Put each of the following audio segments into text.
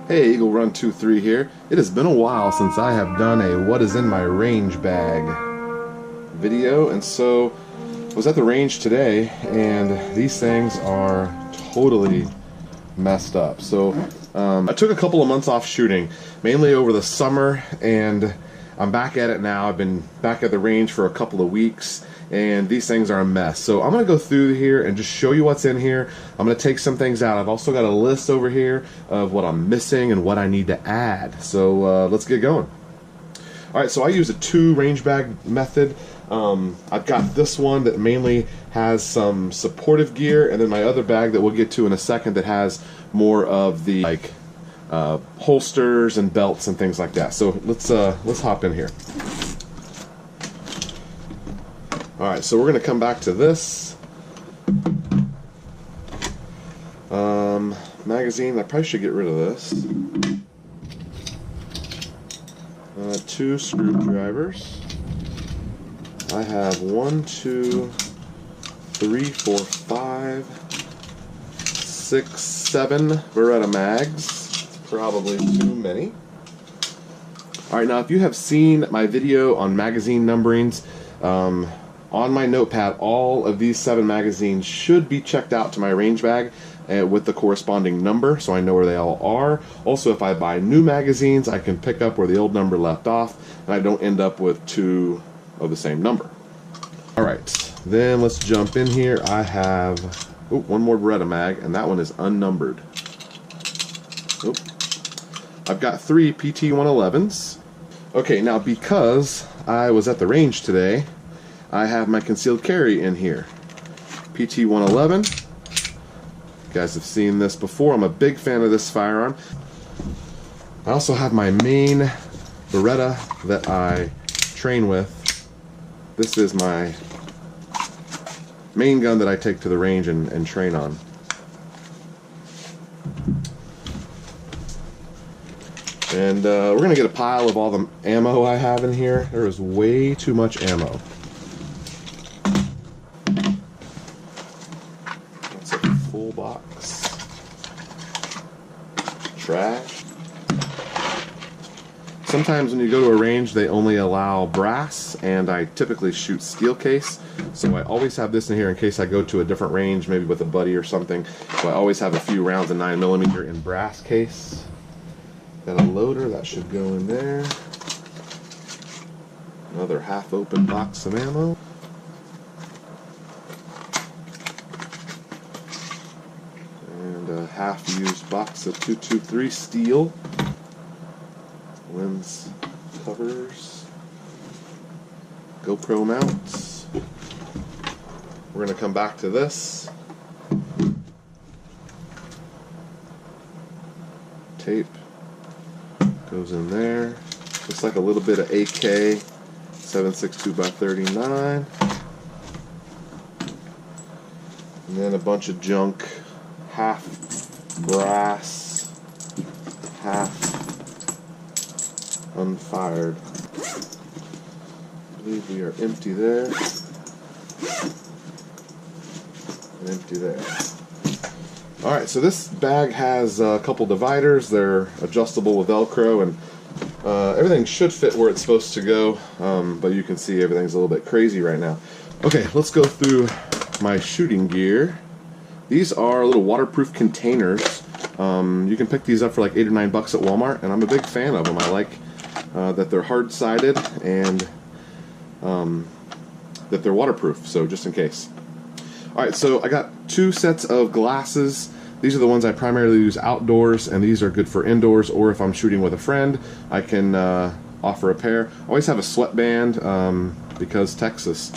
Hey, Eagle Run 23 here. It has been a while since I have done a what is in my range bag video, and so I was at the range today and these things are totally messed up. So I took a couple of months off shooting, mainly over the summer, and I'm back at it now. I've been back at the range for a couple of weeks and these things are a mess. So I'm going to go through here and just show you what's in here. I'm going to take some things out. I've also got a list over here of what I'm missing and what I need to add. So let's get going. Alright, so I use a 2 range bag method. I've got this one that mainly has some supportive gear, and then my other bag that we'll get to in a second that has more of the holsters and belts and things like that. So let's hop in here. Alright, so we're going to come back to this. Magazine, I probably should get rid of this. 2 screwdrivers. I have 1, 2, 3, 4, 5, 6, 7 Beretta mags. Probably too many. Alright, now if you have seen my video on magazine numberings, on my notepad, all of these 7 magazines should be checked out to my range bag with the corresponding number, so I know where they all are. Also, if I buy new magazines, I can pick up where the old number left off, and I don't end up with 2 of the same number. Alright, then let's jump in here. I have one more Beretta mag, and that one is unnumbered. I've got 3 PT-111s. Okay, now because I was at the range today, I have my concealed carry in here. PT-111. You guys have seen this before. I'm a big fan of this firearm. I also have my main Beretta that I train with. This is my main gun that I take to the range and train on. And we're going to get a pile of all the ammo I have in here. There is way too much ammo. That's a full box. Trash. Sometimes when you go to a range, they only allow brass, and I typically shoot steel case. So I always have this in here in case I go to a different range, maybe with a buddy or something. So I always have a few rounds of 9mm in brass case. Got a loader, that should go in there. Another half-open box of ammo. And a half-used box of 223 steel. Lens covers. GoPro mounts. We're going to come back to this. Tape. Goes in there. Looks like a little bit of AK 7.62x39, and then a bunch of junk, half brass, half unfired. I believe we are empty there and empty there. Alright, so this bag has a couple dividers. They're adjustable with Velcro, and everything should fit where it's supposed to go, but you can see everything's a little bit crazy right now. Okay, let's go through my shooting gear. These are little waterproof containers. You can pick these up for like $8 or $9 at Walmart, and I'm a big fan of them. I like that they're hard-sided and that they're waterproof, so just in case. Alright, so I got 2 sets of glasses. These are the ones I primarily use outdoors, and these are good for indoors, or if I'm shooting with a friend, I can offer a pair. I always have a sweatband because Texas.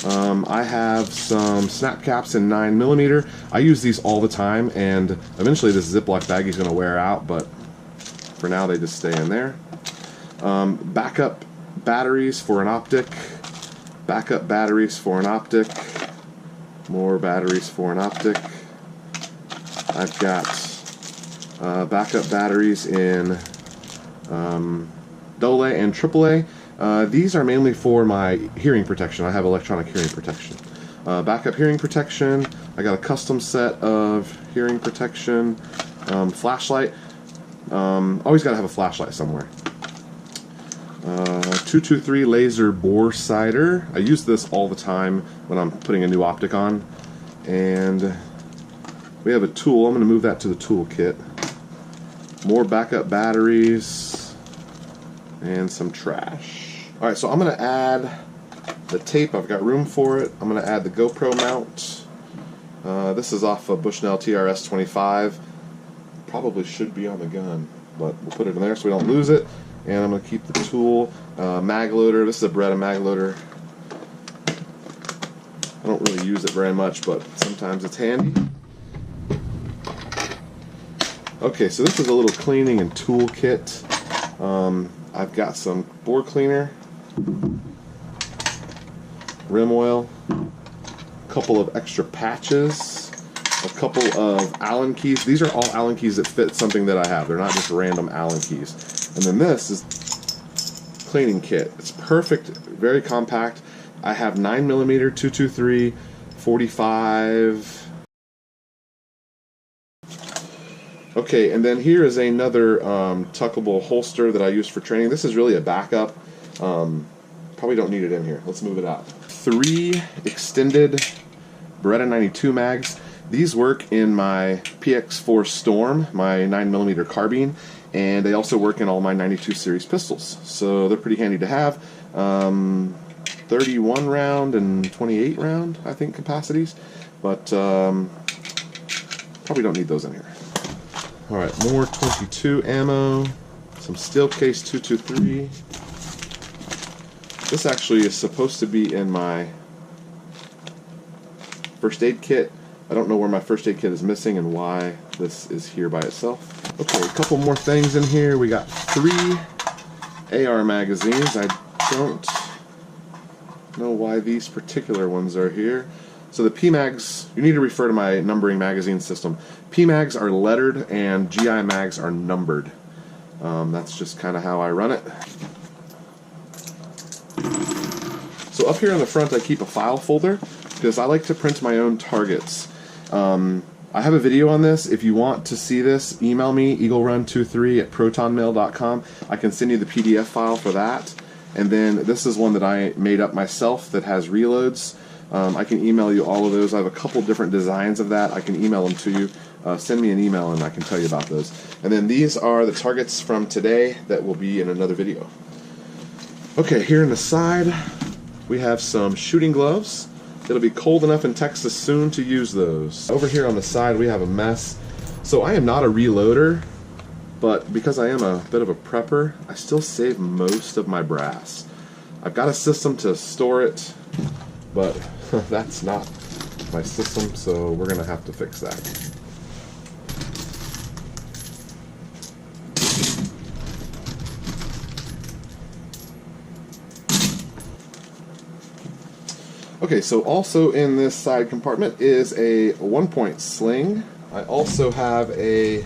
I have some snap caps in 9mm. I use these all the time, and eventually this Ziploc baggie is going to wear out, but for now they just stay in there. Backup batteries for an optic. Backup batteries for an optic. More batteries for an optic. I've got backup batteries in AA and AAA. These are mainly for my hearing protection. I have electronic hearing protection. Backup hearing protection. I got a custom set of hearing protection. Flashlight. Always got to have a flashlight somewhere. 223 laser bore sighter. I use this all the time when I'm putting a new optic on. And we have a tool. I'm going to move that to the tool kit. More backup batteries and some trash. Alright, so I'm going to add the tape. I've got room for it. I'm going to add the GoPro mount. This is off a Bushnell TRS-25. Probably should be on the gun, but we'll put it in there so we don't lose it. And I'm going to keep the tool. Mag loader. This is a Beretta mag loader. I don't really use it very much, but sometimes it's handy. Okay, so this is a little cleaning and tool kit. I've got some bore cleaner, rim oil, a couple of extra patches, a couple of Allen keys. These are all Allen keys that fit something that I have. They're not just random Allen keys. And then this is cleaning kit. It's perfect, very compact. I have 9mm 223, 45. Okay, and then here is another tuckable holster that I use for training. This is really a backup. Probably don't need it in here. Let's move it out. 3 extended Beretta 92 mags. These work in my PX4 Storm, my 9mm carbine, and they also work in all my 92 series pistols. So they're pretty handy to have. 31 round and 28 round, I think, capacities. But probably don't need those in here. Alright, more 22 ammo, some steel case 223. This actually is supposed to be in my first aid kit. I don't know where my first aid kit is missing and why this is here by itself. Okay, a couple more things in here. We got 3 AR magazines. I don't know why these particular ones are here. So the PMags, you need to refer to my numbering magazine system. PMags are lettered and GI mags are numbered. That's just kind of how I run it. So up here in the front I keep a file folder because I like to print my own targets. I have a video on this. If you want to see this, email me, eaglerun23@protonmail.com. I can send you the PDF file for that. And then this is one that I made up myself that has reloads. I can email you all of those. I have a couple different designs of that. I can email them to you. Send me an email and I can tell you about those. And then these are the targets from today that will be in another video. Okay, here in the side we have some shooting gloves. It'll be cold enough in Texas soon to use those. Over here on the side we have a mess. So I am not a reloader, but because I am a bit of a prepper, I still save most of my brass. I've got a system to store it, but that's not my system, so we're gonna have to fix that. Okay, so also in this side compartment is a 1-point sling. I also have a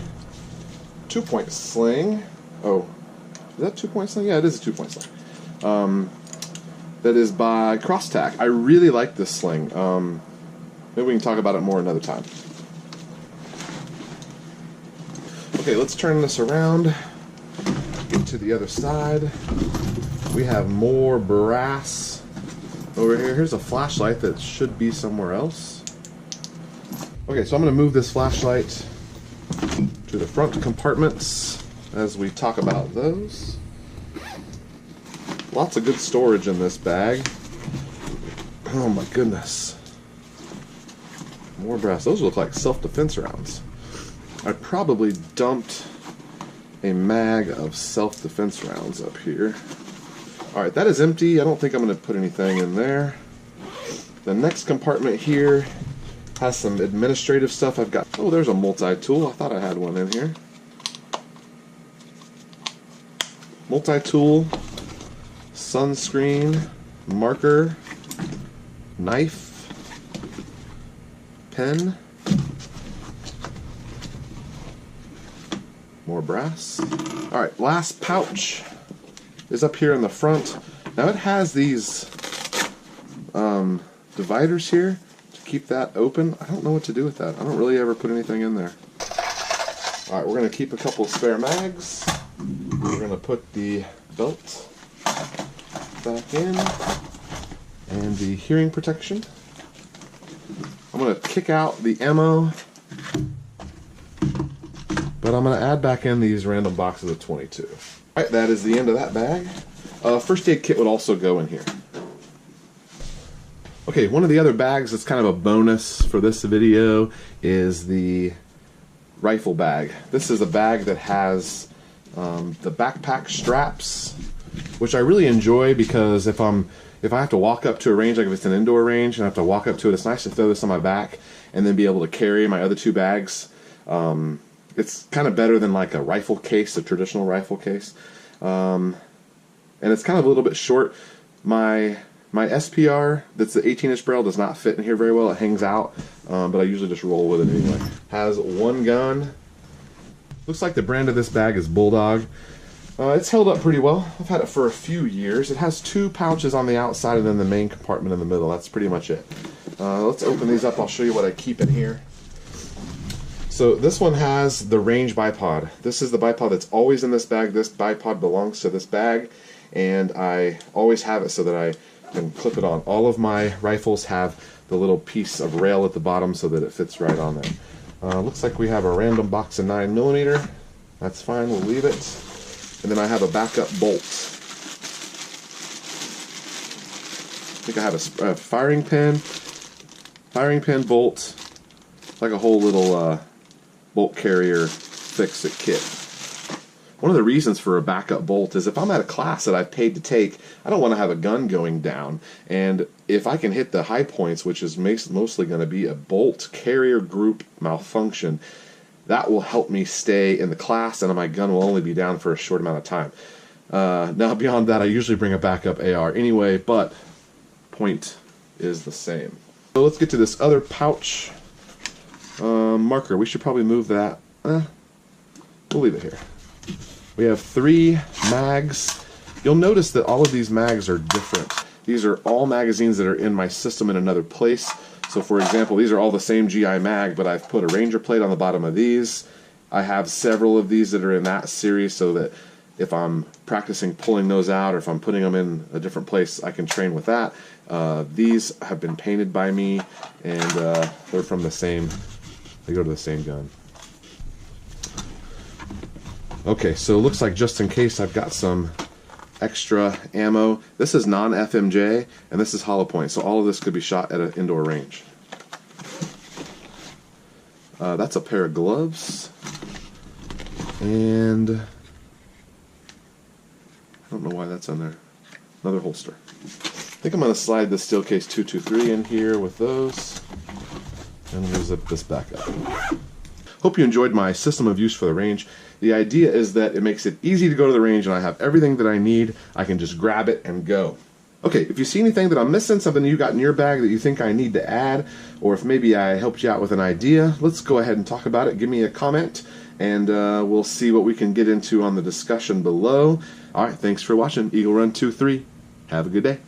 2-point sling. Oh, is that 2-point sling? Yeah, it is a 2-point sling. That is by Crosstack. I really like this sling. Maybe we can talk about it more another time. Okay, let's turn this around. Get to the other side. We have more brass over here. Here's a flashlight that should be somewhere else. Okay, so I'm going to move this flashlight to the front compartments as we talk about those. Lots of good storage in this bag. Oh my goodness. More brass. Those look like self-defense rounds. I probably dumped a mag of self-defense rounds up here. Alright, that is empty. I don't think I'm going to put anything in there. The next compartment here has some administrative stuff. I've got, oh, there's a multi-tool. I thought I had one in here. Multi-tool, sunscreen, marker, knife, pen, more brass. Alright, last pouch is up here in the front. Now it has these dividers here to keep that open. I don't know what to do with that. I don't really ever put anything in there. Alright, we're going to keep a couple of spare mags. We're going to put the belt back in and the hearing protection. I'm going to kick out the ammo, but I'm going to add back in these random boxes of 22. Alright, that is the end of that bag. First aid kit would also go in here. Okay, one of the other bags that's kind of a bonus for this video is the rifle bag. This is a bag that has the backpack straps, which I really enjoy because if I have to walk up to a range, like if it's an indoor range and I have to walk up to it, it's nice to throw this on my back and then be able to carry my other two bags. It's kind of better than like a rifle case, a traditional rifle case. And it's kind of a little bit short. My SPR, that's the 18-inch barrel, does not fit in here very well. It hangs out, but I usually just roll with it anyway. Has one gun. Looks like the brand of this bag is Bulldog. It's held up pretty well. I've had it for a few years. It has two pouches on the outside and then the main compartment in the middle. That's pretty much it. Let's open these up. I'll show you what I keep in here. So this one has the range bipod. This is the bipod that's always in this bag. This bipod belongs to this bag, and I always have it so that I can clip it on. All of my rifles have the little piece of rail at the bottom so that it fits right on there. Looks like we have a random box of 9mm. That's fine, we'll leave it. And then I have a backup bolt. I think I have a firing pin, bolt, like a whole little bolt carrier fix-it kit. One of the reasons for a backup bolt is if I'm at a class that I've paid to take, I don't want to have a gun going down. And if I can hit the high points, which is mostly going to be a bolt carrier group malfunction, that will help me stay in the class and my gun will only be down for a short amount of time. Now beyond that, I usually bring a backup AR anyway, but point is the same. So let's get to this other pouch marker. We should probably move that. We'll leave it here. We have 3 mags. You'll notice that all of these mags are different. These are all magazines that are in my system in another place. So for example, these are all the same GI mag, but I've put a Ranger plate on the bottom of these. I have several of these that are in that series so that if I'm practicing pulling those out or if I'm putting them in a different place, I can train with that. These have been painted by me, and they're from the same, they go to the same gun. Okay, so it looks like just in case I've got some extra ammo. This is non-FMJ, and this is hollow point, so all of this could be shot at an indoor range. That's a pair of gloves, and I don't know why that's on there. Another holster. I think I'm going to slide the Steelcase 223 in here with those, and we'll zip this back up. Hope you enjoyed my system of use for the range. The idea is that it makes it easy to go to the range and I have everything that I need. I can just grab it and go. Okay, if you see anything that I'm missing, something you got in your bag that you think I need to add, or if maybe I helped you out with an idea, let's go ahead and talk about it. Give me a comment, and we'll see what we can get into on the discussion below. Alright, thanks for watching. Eagle Run 23. Have a good day.